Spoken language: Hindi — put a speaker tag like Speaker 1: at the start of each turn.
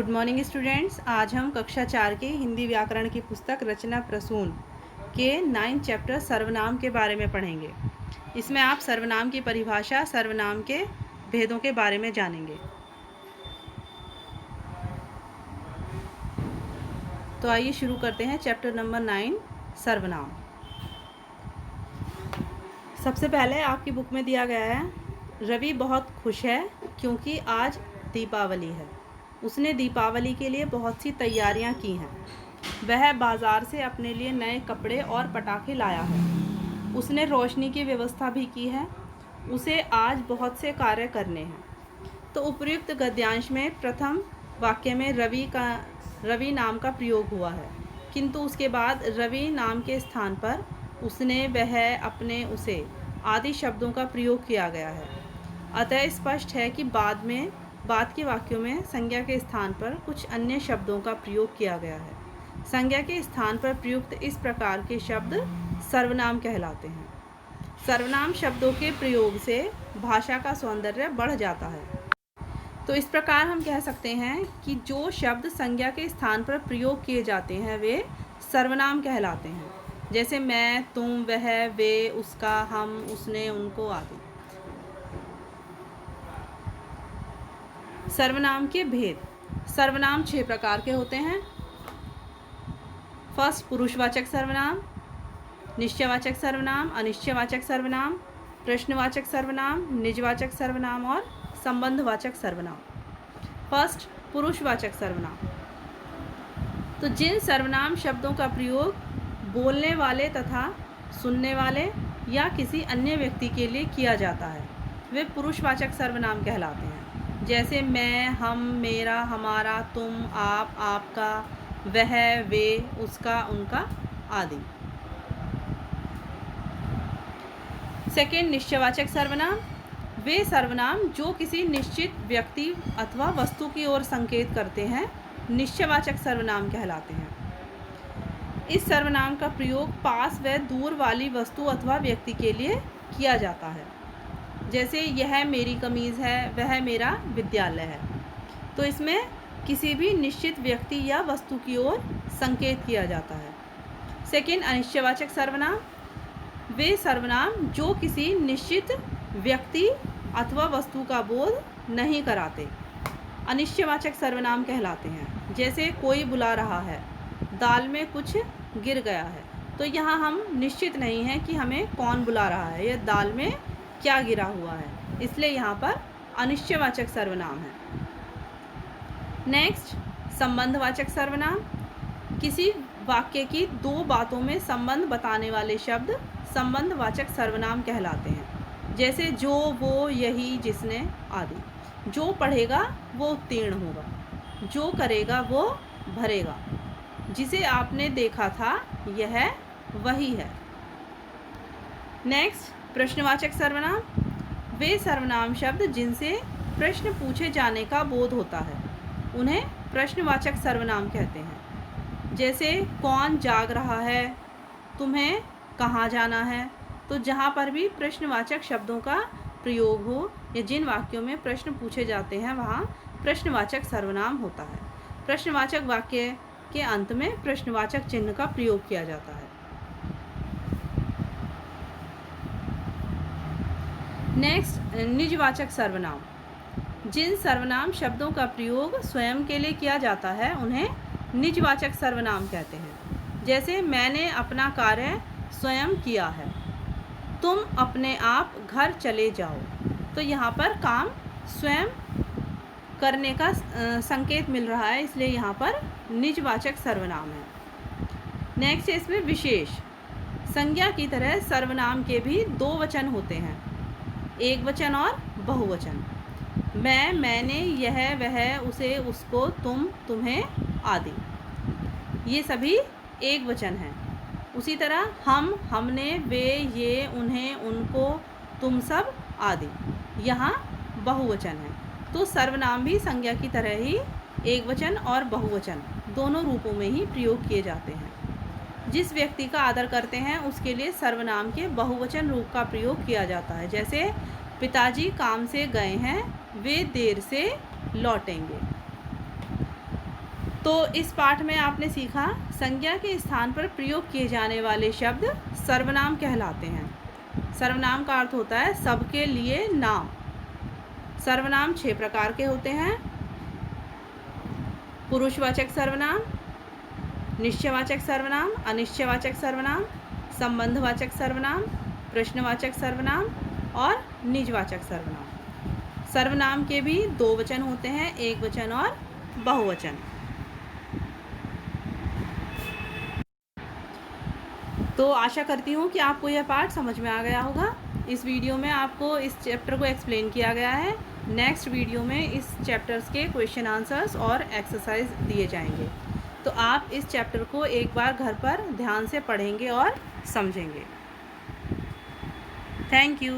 Speaker 1: Good morning students. आज हम कक्षा 4 के हिंदी व्याकरण की पुस्तक रचना प्रसून के 9 चैप्टर सर्वनाम के बारे में पढ़ेंगे। इसमें आप सर्वनाम की परिभाषा, सर्वनाम के भेदों के बारे में जानेंगे। तो आइए शुरू करते हैं चैप्टर नंबर 9 सर्वनाम। सबसे पहले आपकी बुक में दिया गया है, रवि बहुत खुश है क्योंकि आज दीपावली है। उसने दीपावली के लिए बहुत सी तैयारियां की हैं। वह बाज़ार से अपने लिए नए कपड़े और पटाखे लाया है। उसने रोशनी की व्यवस्था भी की है। उसे आज बहुत से कार्य करने हैं। तो उपयुक्त गद्यांश में प्रथम वाक्य में रवि नाम का प्रयोग हुआ है, किंतु उसके बाद रवि नाम के स्थान पर उसने, वह, अपने, उसे आदि शब्दों का प्रयोग किया गया है। अतः स्पष्ट है कि बाद के वाक्यों में संज्ञा के स्थान पर कुछ अन्य शब्दों का प्रयोग किया गया है। संज्ञा के स्थान पर प्रयुक्त इस प्रकार के शब्द सर्वनाम कहलाते हैं। सर्वनाम शब्दों के प्रयोग से भाषा का सौंदर्य बढ़ जाता है। तो इस प्रकार हम कह सकते हैं कि जो शब्द संज्ञा के स्थान पर प्रयोग किए जाते हैं वे सर्वनाम कहलाते हैं। जैसे मैं, तुम, वह, वे, उसका, हम, उसने, उनको आदि। सर्वनाम के भेद। सर्वनाम 6 प्रकार के होते हैं। फर्स्ट, पुरुषवाचक सर्वनाम, निश्चयवाचक सर्वनाम, अनिश्चयवाचक सर्वनाम, प्रश्नवाचक सर्वनाम, निजवाचक सर्वनाम और संबंधवाचक सर्वनाम। फर्स्ट, पुरुषवाचक सर्वनाम। तो जिन सर्वनाम शब्दों का प्रयोग बोलने वाले तथा सुनने वाले या किसी अन्य व्यक्ति के लिए किया जाता है वे पुरुषवाचक सर्वनाम कहलाते हैं। जैसे मैं, हम, मेरा, हमारा, तुम, आप, आपका, वह, वे, उसका, उनका आदि। सेकेंड, निश्चयवाचक सर्वनाम। वे सर्वनाम जो किसी निश्चित व्यक्ति अथवा वस्तु की ओर संकेत करते हैं निश्चयवाचक सर्वनाम कहलाते हैं। इस सर्वनाम का प्रयोग पास व दूर वाली वस्तु अथवा व्यक्ति के लिए किया जाता है। जैसे यह मेरी कमीज़ है, वह मेरा विद्यालय है। तो इसमें किसी भी निश्चित व्यक्ति या वस्तु की ओर संकेत किया जाता है। सेकंड, अनिश्चयवाचक सर्वनाम। वे सर्वनाम जो किसी निश्चित व्यक्ति अथवा वस्तु का बोध नहीं कराते अनिश्चयवाचक सर्वनाम कहलाते हैं। जैसे कोई बुला रहा है, दाल में कुछ गिर गया है। तो यहाँ हम निश्चित नहीं हैं कि हमें कौन बुला रहा है या दाल में क्या गिरा हुआ है, इसलिए यहाँ पर अनिश्चयवाचक सर्वनाम है। नेक्स्ट, संबंधवाचक सर्वनाम। किसी वाक्य की दो बातों में संबंध बताने वाले शब्द संबंधवाचक सर्वनाम कहलाते हैं। जैसे जो, वो, यही, जिसने आदि। जो पढ़ेगा वो उत्तीर्ण होगा, जो करेगा वो भरेगा, जिसे आपने देखा था यह वही है। नेक्स्ट, प्रश्नवाचक सर्वनाम। वे सर्वनाम शब्द जिनसे प्रश्न पूछे जाने का बोध होता है उन्हें प्रश्नवाचक सर्वनाम कहते हैं। जैसे कौन जाग रहा है, तुम्हें कहाँ जाना है। तो जहाँ पर भी प्रश्नवाचक शब्दों का प्रयोग हो या जिन वाक्यों में प्रश्न पूछे जाते हैं वहाँ प्रश्नवाचक सर्वनाम होता है। प्रश्नवाचक वाक्य के अंत में प्रश्नवाचक चिन्ह का प्रयोग किया जाता है। नेक्स्ट, निजवाचक सर्वनाम। जिन सर्वनाम शब्दों का प्रयोग स्वयं के लिए किया जाता है उन्हें निजवाचक सर्वनाम कहते हैं। जैसे मैंने अपना कार्य स्वयं किया है, तुम अपने आप घर चले जाओ। तो यहाँ पर काम स्वयं करने का संकेत मिल रहा है, इसलिए यहाँ पर निजवाचक सर्वनाम है। नेक्स्ट, इसमें विशेष। संज्ञा की तरह सर्वनाम के भी दो वचन होते हैं, एक वचन और बहुवचन। मैं, मैंने, यह, वह, उसे, उसको, तुम, तुम्हें आदि, ये सभी एक वचन हैं। उसी तरह हम, हमने, वे, ये, उन्हें, उनको, तुम सब आदि, यहाँ बहुवचन है। तो सर्वनाम भी संज्ञा की तरह ही एक वचन और बहुवचन दोनों रूपों में ही प्रयोग किए जाते हैं। जिस व्यक्ति का आदर करते हैं उसके लिए सर्वनाम के बहुवचन रूप का प्रयोग किया जाता है। जैसे पिताजी काम से गए हैं, वे देर से लौटेंगे। तो इस पाठ में आपने सीखा संज्ञा के स्थान पर प्रयोग किए जाने वाले शब्द सर्वनाम कहलाते हैं। सर्वनाम का अर्थ होता है सबके लिए नाम। सर्वनाम 6 प्रकार के होते हैं। पुरुषवाचक सर्वनाम, निश्चयवाचक सर्वनाम, अनिश्चयवाचक सर्वनाम, संबंधवाचक सर्वनाम, प्रश्नवाचक सर्वनाम और निजवाचक सर्वनाम। सर्वनाम के भी 2 वचन होते हैं, एक वचन और बहुवचन। तो आशा करती हूँ कि आपको यह पाठ समझ में आ गया होगा। इस वीडियो में आपको इस चैप्टर को एक्सप्लेन किया गया है। नेक्स्ट वीडियो में इस चैप्टर्स के क्वेश्चन आंसर्स और एक्सरसाइज दिए जाएंगे। तो आप इस चैप्टर को एक बार घर पर ध्यान से पढ़ेंगे और समझेंगे। Thank you.